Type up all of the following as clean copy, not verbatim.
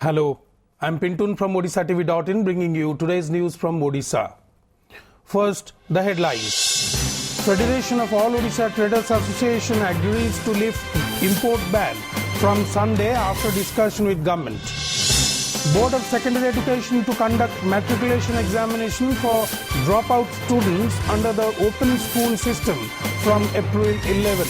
Hello, I'm Pintun from Odishatv.in bringing you today's news from Odisha. First, the headlines. Federation of All Odisha Traders Association agrees to lift import ban from Sunday after discussion with government. Board of Secondary Education to conduct matriculation examination for dropout students under the open school system from April 11.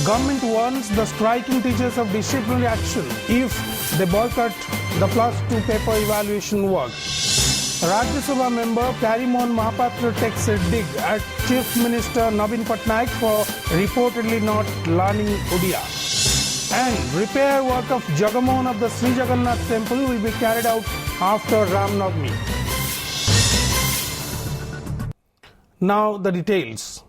Government warns the striking teachers of disciplinary action if they boycott the +2 paper evaluation work. Rajya Sabha member Parimon Mahapatra takes a dig at Chief Minister Navin Patnaik for reportedly not learning Odia. And repair work of Jagamohan of the Sri Jagannath temple will be carried out after Ram Navami. Now the details.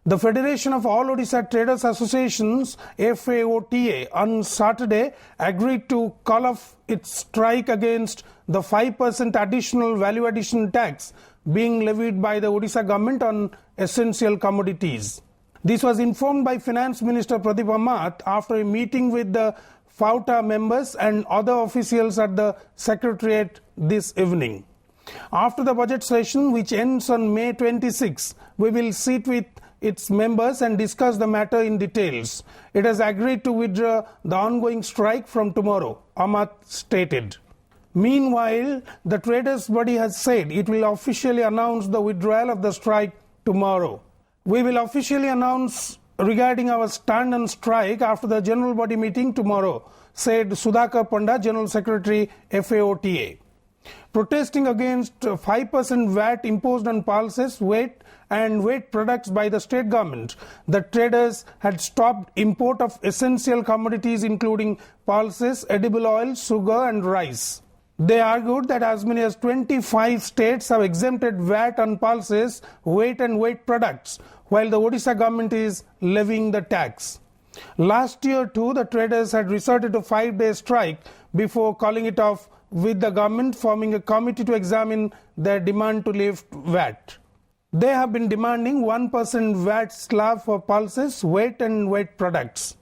The Federation of All Odisha Traders Associations (FAOTA) on Saturday agreed to call off its strike against the 5% additional value addition tax being levied by the Odisha government on essential commodities. This was informed by Finance Minister Pradeep Ammat after a meeting with the FAOTA members and other officials at the Secretariat this evening. After the budget session, which ends on May 26, we will sit with its members and discuss the matter in details. It has agreed to withdraw the ongoing strike from tomorrow, Ammat stated. Meanwhile, the traders' body has said it will officially announce the withdrawal of the strike tomorrow. We will officially announce regarding our stand on strike after the general body meeting tomorrow, said Sudhakar Panda, General Secretary, FAOTA. Protesting against 5% VAT imposed on pulses, weight products by the state government, the traders had stopped import of essential commodities including pulses, edible oil, sugar and rice. They argued that as many as 25 states have exempted VAT on pulses, weight products, while the Odisha government is levying the tax. Last year too, the traders had resorted to 5-day strike before calling it off, with the government forming a committee to examine their demand to lift VAT. They have been demanding 1% VAT slab for pulses, weight products.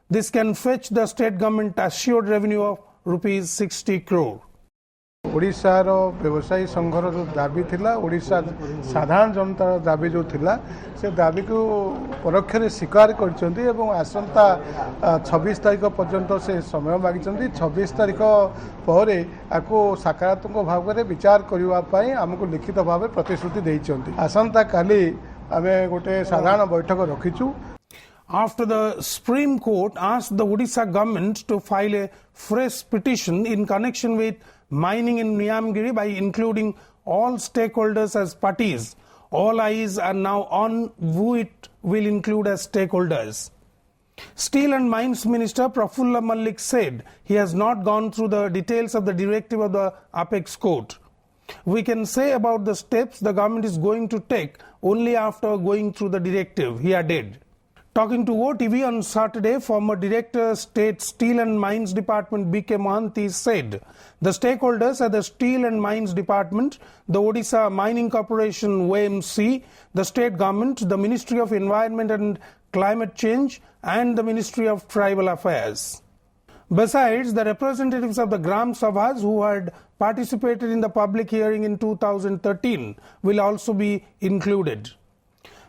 This can fetch the state government assured revenue of rupees 60 crore. ओडिशार व्यवसायी संघर जो दाबी थिला ओडिशा साधारण जनतार दाबी जो थिला से दाबी को परोक्ष स्वीकार करछन्ती एवं आसंता 26 तारिख पर्यंत से समय मागिछन्ती 26 तारिख परे आको सकारात्मक भाव रे विचार करिवा पई हमको लिखित भाव प्रतिश्रुति दैछन्ती आसंता काली आमे गोटे साधारण बैठक रखिछु. After the Supreme Court asked the Odisha government to file a fresh petition in connection with mining in Niyamgiri by including all stakeholders as parties, all eyes are now on who it will include as stakeholders. Steel and Mines Minister Prafulla Mallik said he has not gone through the details of the directive of the Apex Court. We can say about the steps the government is going to take only after going through the directive, he added. Talking to OTV on Saturday, former Director State Steel and Mines Department B.K. Mohanty said the stakeholders are the Steel and Mines Department, the Odisha Mining Corporation OMC, the State Government, the Ministry of Environment and Climate Change and the Ministry of Tribal Affairs. Besides, the representatives of the Gram Sabhas who had participated in the public hearing in 2013 will also be included.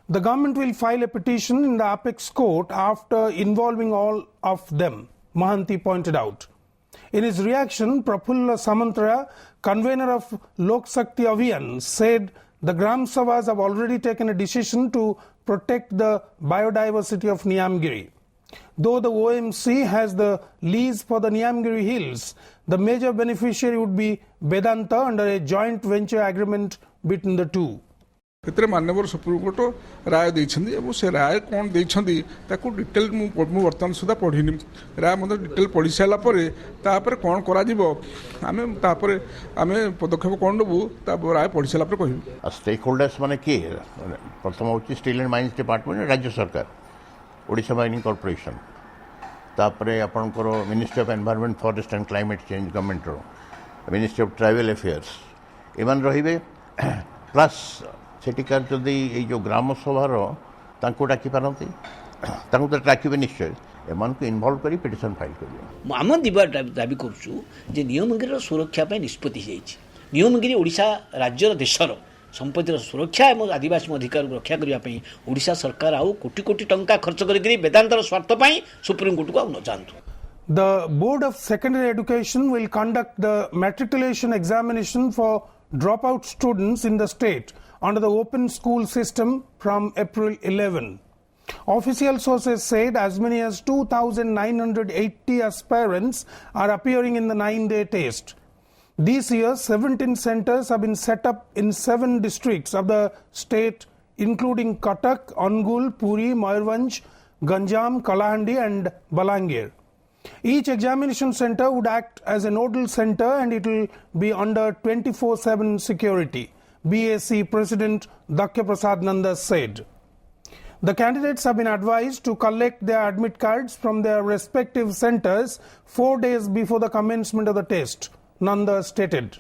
The government will file a petition in the Apex Court after involving all of them, Mohanty pointed out. In his reaction, Prafulla Samantara, convener of Lok Shakti Abhiyan, said the Gram Sabhas have already taken a decision to protect the biodiversity of Niyamgiri. Though the OMC has the lease for the Niyamgiri Hills, the major beneficiary would be Vedanta under a joint venture agreement between the two. एतरे माननीय supreme court राय देछन्दी एवं से राय कोन देछन्दी ताको detail मु वर्तमान सुधा पढ़िनी राय मतलब detail पढ़ी सारा परे तापर कोन करा जिवो आमे तापर आमे पदक्षेप कोन दबु ता राय पढ़ी सारा पर कहिबु. स्टेक होल्डर्स माने के प्रथम होची स्टील एंड माइंस डिपार्टमेंट राज्य सरकार ओडिशा माइनिंग कॉर्पोरेशन तापर आपनकर ministry of environment forest and climate change government रो मिनिस्ट्री ऑफ ट्राइबल अफेयर्स एमान रहिबे प्लस सेटिकार जदि जो ग्राम सभार तांको डाकी पारती ତାଙ୍କୁ ତ ଡାକିବେ ନିଶ୍ଚୟ ଏମାନଙ୍କୁ ଇନଭଲ୍ଭ କରି ପିଟିସନ୍ ଫାଇଲ୍ କରିବେ आम दाबी करुचु जे नियमगिरी सुरक्षा निष्पत्ति नियमगिरी ओडिशा राज्यर देशर संपत्तिर सुरक्षा और आदिवासी अधिकार रक्षा करने ओडिशा सरकार आउ कोटी कोटी टंका खर्च कर वेदांतर स्वार्थ सुप्रीमकोर्ट को न जातु The Board of Secondary Education will conduct the matriculation examination for dropout students in the state under the open school system from April 11. Official sources said as many as 2,980 aspirants are appearing in the 9-day test. This year, 17 centers have been set up in 7 districts of the state, including Cuttack, Angul, Puri, Mayurbhanj, Ganjam, Kalahandi and Balangir. Each examination center would act as a nodal center and it will be under 24/7 security, BAC President Dakya Prasad Nanda said. The candidates have been advised to collect their admit cards from their respective centers 4 days before the commencement of the test, Nanda stated.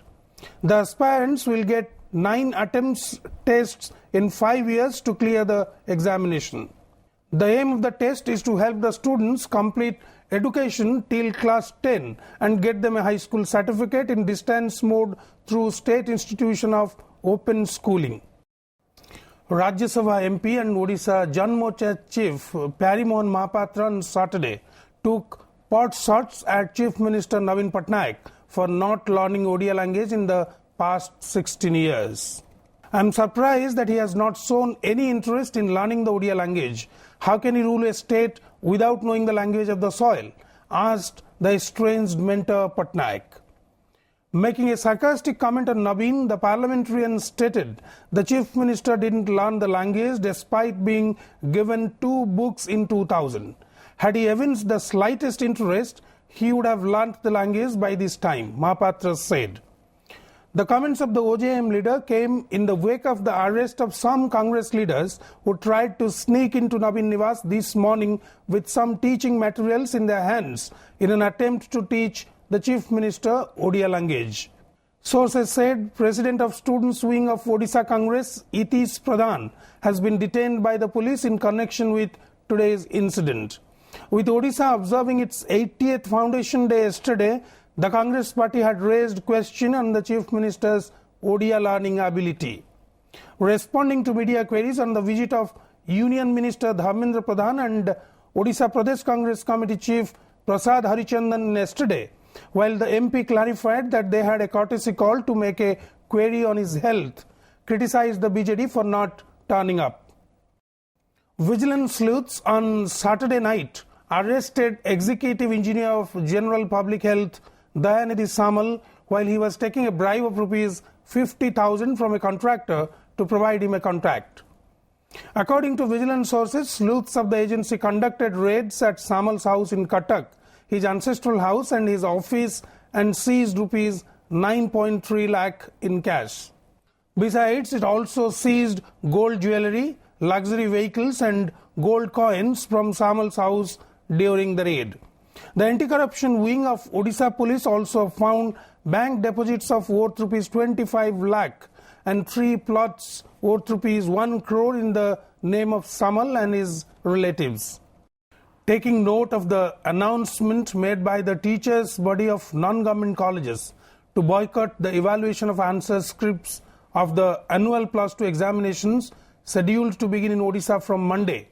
The aspirants will get 9 attempts tests in 5 years to clear the examination. The aim of the test is to help the students complete education till class 10 and get them a high school certificate in distance mode through State Institution of Open Schooling. Rajya Sabha MP and Odisha Jan Morcha Chief Parimohan Mahapatra on Saturday took pot shots at Chief Minister Navin Patnaik for not learning Odia language in the past 16 years. I am surprised that he has not shown any interest in learning the Odia language. How can he rule a state without knowing the language of the soil? Asked the estranged mentor Patnaik. Making a sarcastic comment on Navin, the parliamentarian stated the chief minister didn't learn the language despite being given 2 books in 2000. Had he evinced the slightest interest, he would have learnt the language by this time, Mahapatra said. The comments of the OJM leader came in the wake of the arrest of some Congress leaders who tried to sneak into Navin Niwas this morning with some teaching materials in their hands in an attempt to teach the Chief Minister Odia language. Sources said President of Students Wing of Odisha Congress, Itish Pradhan, has been detained by the police in connection with today's incident. With Odisha observing its 80th Foundation Day yesterday, the Congress party had raised question on the Chief Minister's Odia learning ability. Responding to media queries on the visit of Union Minister Dharmendra Pradhan and Odisha Pradesh Congress Committee Chief Prasad Harichandan yesterday, while the MP clarified that they had a courtesy call to make a query on his health, criticized the BJD for not turning up. Vigilance sleuths on Saturday night arrested Executive Engineer of General Public Health Dayanidhi Samal while he was taking a bribe of rupees 50,000 from a contractor to provide him a contract. According to vigilance sources, sleuths of the agency conducted raids at Samal's house in Cuttack, his ancestral house and his office, and seized rupees 9.3 lakh in cash. Besides, it also seized gold jewellery, luxury vehicles and gold coins from Samal's house during the raid. The anti-corruption wing of Odisha police also found bank deposits of worth rupees 25 lakh and 3 plots worth rupees 1 crore in the name of Samal and his relatives. Taking note of the announcement made by the teachers' body of non-government colleges to boycott the evaluation of answer scripts of the annual +2 examinations scheduled to begin in Odisha from Monday,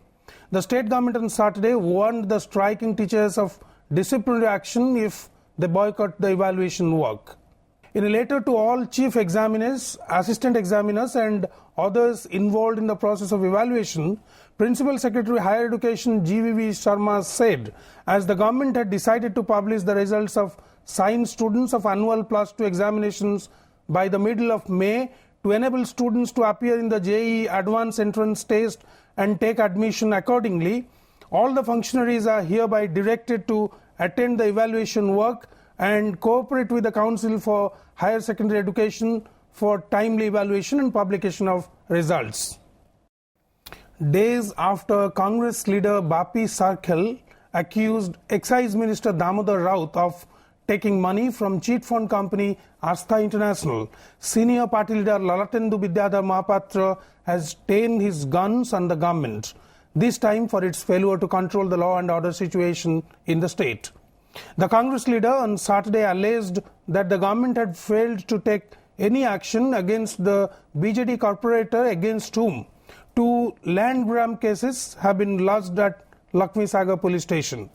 the state government on Saturday warned the striking teachers of disciplinary action if they boycott the evaluation work. In a letter to all chief examiners, assistant examiners and others involved in the process of evaluation, Principal Secretary Higher Education GVV Sharma said as the government had decided to publish the results of science students of annual +2 examinations by the middle of May to enable students to appear in the JEE Advanced Entrance Test and take admission accordingly, all the functionaries are hereby directed to attend the evaluation work and cooperate with the Council for Higher Secondary Education for timely evaluation and publication of results. Days after Congress leader Bapi Sarkhel accused Excise Minister Damodar Raut of taking money from cheat fund company Astha International, senior party leader Lalatendu Vidyadhar Mahapatra has taken his guns on the government. this time for its failure to control the law and order situation in the state. The Congress leader on Saturday alleged that the government had failed to take any action against the BJD corporator against whom 2 land grab cases have been lodged at Lakshmi Sagar police station.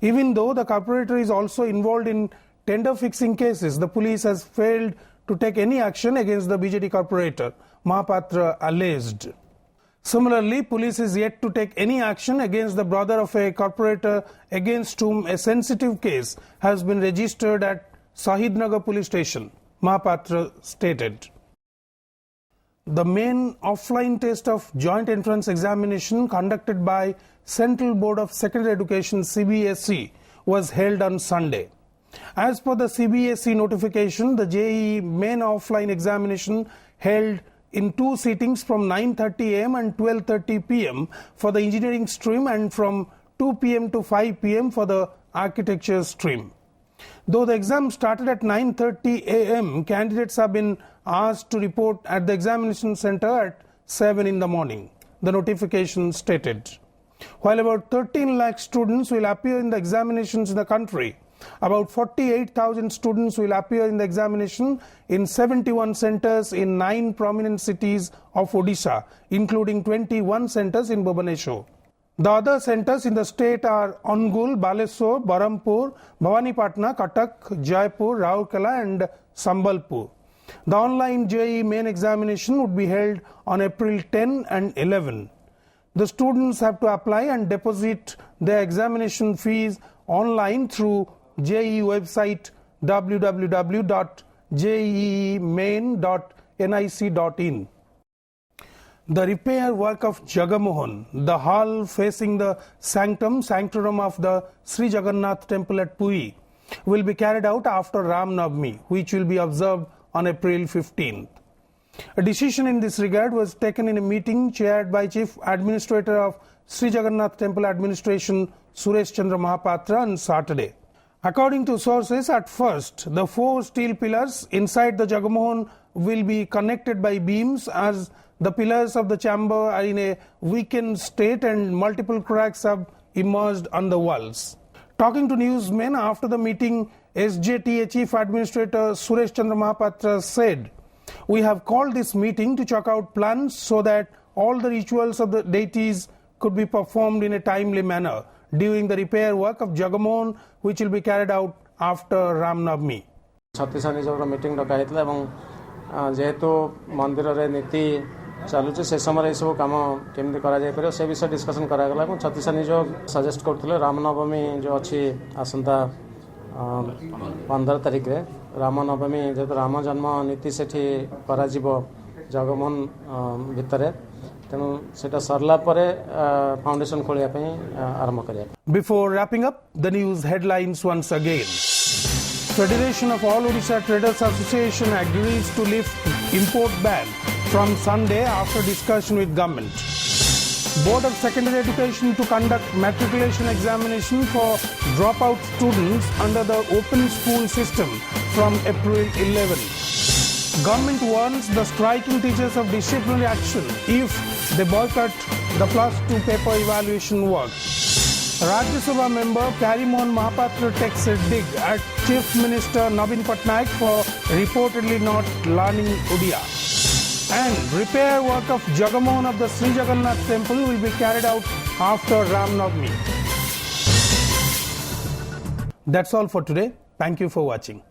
Even though the corporator is also involved in tender fixing cases, the police has failed to take any action against the BJD corporator, Mahapatra alleged. Similarly, police is yet to take any action against the brother of a corporator against whom a sensitive case has been registered at Sahidnagar police station, Mahapatra stated. The main offline test of joint entrance examination conducted by Central Board of Secondary Education CBSE was held on Sunday. As per the CBSE notification, the JEE main offline examination held in 2 sittings from 9:30 am and 12:30 pm for the engineering stream and from 2 pm to 5 pm for the architecture stream. Though the exam started at 9:30 am, candidates have been asked to report at the examination center at 7 in the morning, the notification stated. While about 13 lakh students will appear in the examinations in the country, about 48,000 students will appear in the examination in 71 centers in 9 prominent cities of Odisha, including 21 centers in Bhubaneswar. The other centers in the state are Angul, Baleswar, Barampur, Bhawanipatna, Cuttack, Jaipur, Rourkela and Sambalpur. The online JEE main examination would be held on April 10 and 11. The students have to apply and deposit their examination fees online through JEE website www.jeemain.nic.in. The repair work of Jagamohan, the hall facing the sanctorum of the Sri Jagannath temple at Puri, will be carried out after Ram Navami, which will be observed on April 15th. A decision in this regard was taken in a meeting chaired by Chief Administrator of Sri Jagannath Temple Administration Suresh Chandra Mahapatra on Saturday. According to sources, at first, the 4 steel pillars inside the Jagamohan will be connected by beams as the pillars of the chamber are in a weakened state and multiple cracks have emerged on the walls. Talking to newsmen after the meeting, SJTA Chief Administrator Suresh Chandra Mahapatra said, "We have called this meeting to chalk out plans so that all the rituals of the deities could be performed in a timely manner during the repair work of Jagamohan, which will be carried out after Ram Navami." छत्तीस meeting डकाइला जेहेतु मंदिर रे नीति चलुचे से समय ये सब कम केमती कर से विषय डिस्कसन करागला छत्तीस जो सजेस्ट करते रामनवमी जो अच्छी आसंता 15 तारिख रे रामनवमी जेहेतु राम जन्म नीति से जगमोहन भितर तेणु सेटा सरला परे फाउंडेशन खोलिया आरंभ करिया. Before wrapping up, the news headlines once again. Federation of All Odisha Traders Association agrees to lift import ban from Sunday after discussion with government. Board of Secondary Education to conduct matriculation examination for dropout students under the open school system from April 11. Government warns the striking teachers of disciplinary action if they boycott the +2 paper evaluation work. Rajya Sabha member Pyarimohan Mahapatra takes a dig at Chief Minister Navin Patnaik for reportedly not learning Odia. And repair work of Jagamohan of the Sri Jagannath temple will be carried out after Ram Navami. That's all for today. Thank you for watching.